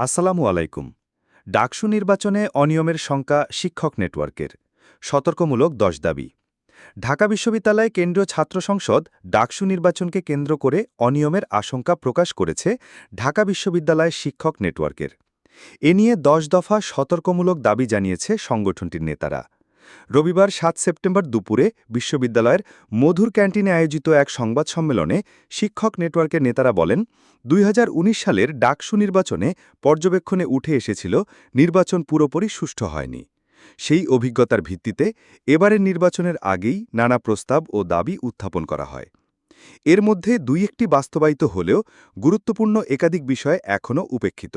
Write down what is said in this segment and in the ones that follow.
আসসালামু আলাইকুম। ডাকসু নির্বাচনে অনিয়মের শঙ্কা শিক্ষক নেটওয়ার্কের সতর্কমূলক ১০ দাবি। ঢাকা বিশ্ববিদ্যালয় কেন্দ্রীয় ছাত্র সংসদ ডাকসু নির্বাচনকে কেন্দ্র করে অনিয়মের আশঙ্কা প্রকাশ করেছে ঢাকা বিশ্ববিদ্যালয় শিক্ষক নেটওয়ার্কের। এ নিয়ে ১০ দফা সতর্কমূলক দাবি জানিয়েছে সংগঠনটির নেতারা। রবিবার ৭ সেপ্টেম্বর দুপুরে বিশ্ববিদ্যালয়ের মধুর ক্যান্টিনে আয়োজিত এক সংবাদ সম্মেলনে শিক্ষক নেটওয়ার্কের নেতারা বলেন, ২০১৯ সালের ডাকসু নির্বাচনে পর্যবেক্ষণে উঠে এসেছিল নির্বাচন পুরোপুরি সুষ্ঠু হয়নি। সেই অভিজ্ঞতার ভিত্তিতে এবারের নির্বাচনের আগেই নানা প্রস্তাব ও দাবি উত্থাপন করা হয়। এর মধ্যে দুই একটি বাস্তবায়িত হলেও গুরুত্বপূর্ণ একাধিক বিষয় এখনও উপেক্ষিত।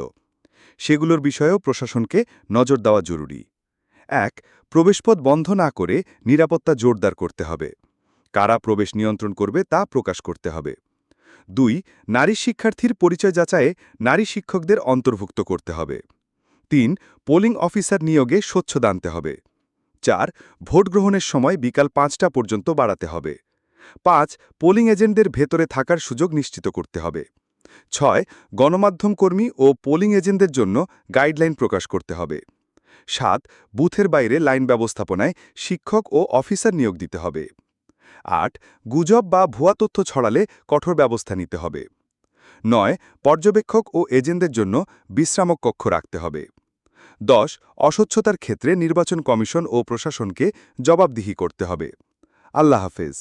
সেগুলোর বিষয়েও প্রশাসনকে নজর দেওয়া জরুরি। ১. প্রবেশপথ বন্ধ না করে নিরাপত্তা জোরদার করতে হবে। কারা প্রবেশ নিয়ন্ত্রণ করবে তা প্রকাশ করতে হবে। ২. নারী শিক্ষার্থীর পরিচয় যাচাইয়ে নারী শিক্ষকদের অন্তর্ভুক্ত করতে হবে। ৩. পোলিং অফিসার নিয়োগে স্বচ্ছতা আনতে হবে। ৪. ভোট গ্রহণের সময় বিকাল ৫টা পর্যন্ত বাড়াতে হবে। ৫. পোলিং এজেন্টদের ভেতরে থাকার সুযোগ নিশ্চিত করতে হবে। ৬. গণমাধ্যম কর্মী ও পোলিং এজেন্টদের জন্য গাইডলাইন প্রকাশ করতে হবে। ৭. বুথের বাইরে লাইন ব্যবস্থাপনায় শিক্ষক ও অফিসার নিয়োগ দিতে হবে। ৮. গুজব বা ভুয়া তথ্য ছড়ালে কঠোর ব্যবস্থা নিতে হবে। ৯. পর্যবেক্ষক ও এজেন্টদের জন্য বিশ্রামক কক্ষ রাখতে হবে। ১০. অস্বচ্ছতার ক্ষেত্রে নির্বাচন কমিশন ও প্রশাসনকে জবাবদিহি করতে হবে। আল্লাহ হাফেজ।